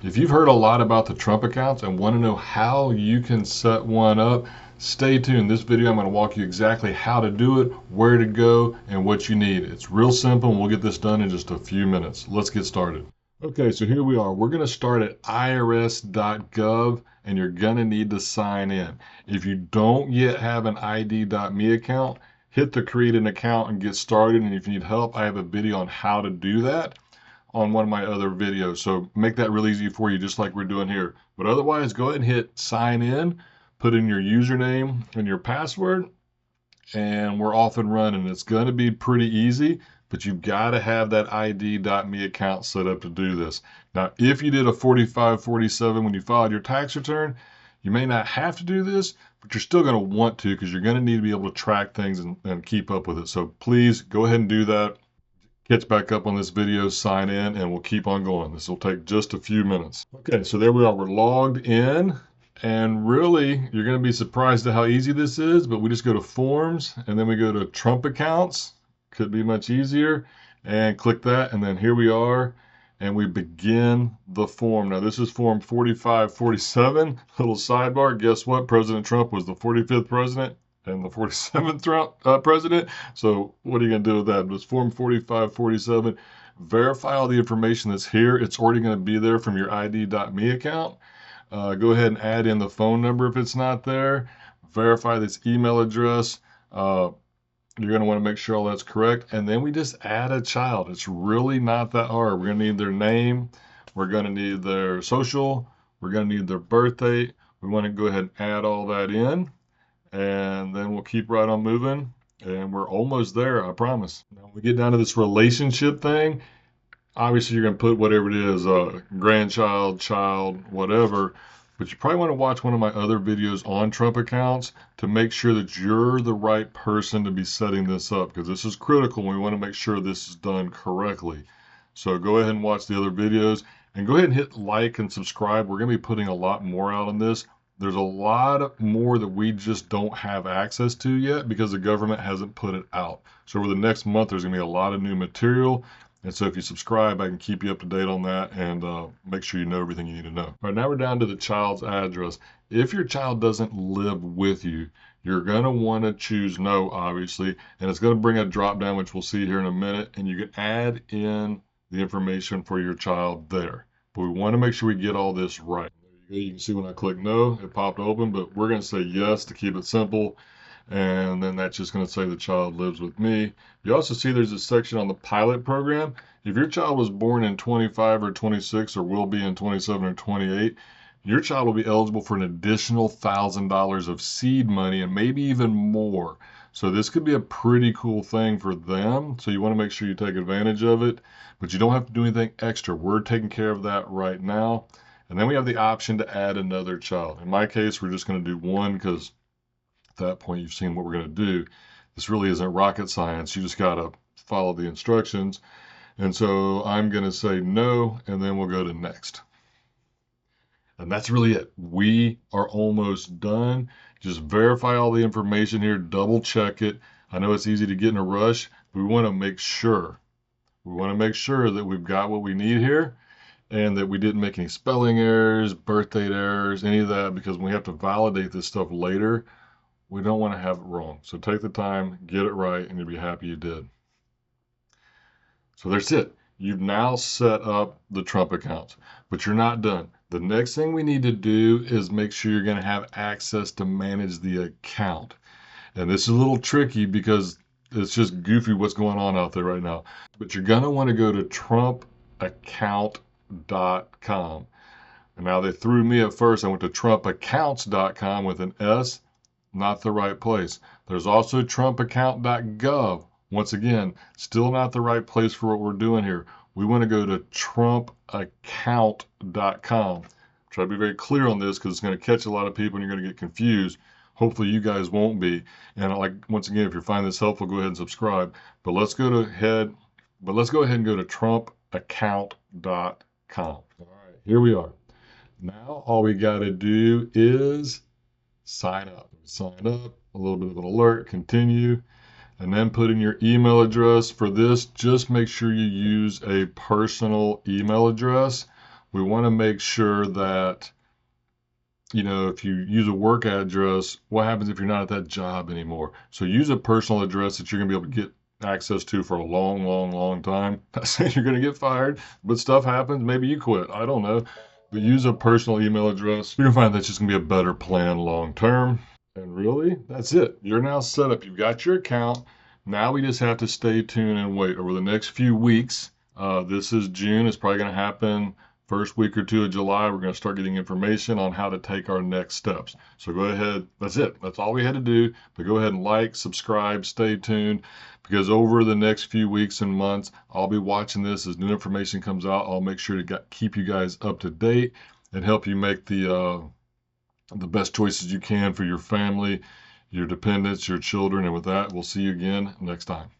If you've heard a lot about the Trump accounts and want to know how you can set one up, stay tuned. This video, I'm going to walk you exactly how to do it, where to go, and what you need. It's real simple, and we'll get this done in just a few minutes. Let's get started. Okay, so here we are. We're going to start at irs.gov, and you're going to need to sign in. If you don't yet have an ID.me account, hit the create an account and get started. And if you need help, I have a video on how to do that on one of my other videos. So make that real easy for you, just like we're doing here. But otherwise, go ahead and hit sign in, put in your username and your password, and we're off and running. It's going to be pretty easy, but you've got to have that ID.me account set up to do this. Now, if you did a 4547 when you filed your tax return, you may not have to do this, but you're still going to want to, because you're going to need to be able to track things and keep up with it. So please go ahead and do that. Catch back up on this video, sign in, and we'll keep on going. This will take just a few minutes. Okay, so there we are. We're logged in, and really, you're going to be surprised at how easy this is, but we just go to Forms, and then we go to Trump Accounts. Could be much easier, and click that, and then here we are, and we begin the form. Now, this is Form 4547. Little sidebar, guess what? President Trump was the 45th president and the 47th president. So what are you going to do with that? It's Form 4547. Verify all the information that's here. It's already going to be there from your ID.me account. Go ahead and add in the phone number if it's not there. Verify this email address. You're going to want to make sure all that's correct. And then we just add a child. It's really not that hard. We're going to need their name. We're going to need their social. We're going to need their birth date. We want to go ahead and add all that in. And then we'll keep right on moving, and we're almost there, I promise. Now, when we get down to this relationship thing, obviously you're going to put whatever it is, grandchild, child, whatever, but you probably want to watch one of my other videos on Trump accounts to make sure that you're the right person to be setting this up, because this is critical. We want to make sure this is done correctly. So go ahead and watch the other videos, and go ahead and hit like and subscribe. We're going to be putting a lot more out on this. There's a lot more that we just don't have access to yet because the government hasn't put it out. So over the next month, there's going to be a lot of new material. And so if you subscribe, I can keep you up to date on that and make sure you know everything you need to know. All right, now we're down to the child's address. If your child doesn't live with you, you're going to want to choose no, obviously. And it's going to bring a drop down, which we'll see here in a minute. And you can add in the information for your child there. But we want to make sure we get all this right. You can see when I click no, it popped open, but we're going to say yes to keep it simple. And then that's just going to say the child lives with me. You also see there's a section on the pilot program. If your child was born in 25 or 26 or will be in 27 or 28, your child will be eligible for an additional $1,000 of seed money and maybe even more. So this could be a pretty cool thing for them. So you want to make sure you take advantage of it, but you don't have to do anything extra. We're taking care of that right now. And then we have the option to add another child. In my case, we're just going to do one because at that point you've seen what we're going to do. This really isn't rocket science. You just got to follow the instructions. And so I'm going to say no, and then we'll go to next. And that's really it. We are almost done. Just verify all the information here, double check it. I know it's easy to get in a rush, but we want to make sure. We want to make sure that we've got what we need here, and that we didn't make any spelling errors, birth date errors, any of that, because when we have to validate this stuff later, we don't want to have it wrong. So take the time, get it right, and you'll be happy you did. So that's it. You've now set up the Trump accounts, but you're not done. The next thing we need to do is make sure you're going to have access to manage the account. And this is a little tricky because it's just goofy what's going on out there right now. But you're going to want to go to TrumpAccount.com. And now they threw me at first. I went to TrumpAccounts.com with an S, not the right place. There's also TrumpAccount.gov. Once again, still not the right place for what we're doing here. We want to go to TrumpAccount.com. Try to be very clear on this because it's going to catch a lot of people and you're going to get confused. Hopefully you guys won't be. And once again, if you find this helpful, go ahead and subscribe. But let's go ahead and go to TrumpAccount.com. All right, here we are. Now all we got to do is sign up. Sign up, a little bit of an alert, continue, and then put in your email address. For this, just make sure you use a personal email address. we want to make sure that, you know, if you use a work address, what happens if you're not at that job anymore? So use a personal address that you're going to be able to get access to for a long, long, long time. Not saying you're going to get fired, but stuff happens. Maybe you quit. I don't know. But use a personal email address. You're going to find that's just going to be a better plan long term. And really, that's it. You're now set up. You've got your account. Now we just have to stay tuned and wait over the next few weeks. This is June. It's probably going to happen first week or two of July. We're going to start getting information on how to take our next steps. So go ahead. That's it. That's all we had to do. But go ahead and like, subscribe, stay tuned, because over the next few weeks and months, I'll be watching this as new information comes out. I'll make sure to keep you guys up to date and help you make the best choices you can for your family, your dependents, your children. And with that, we'll see you again next time.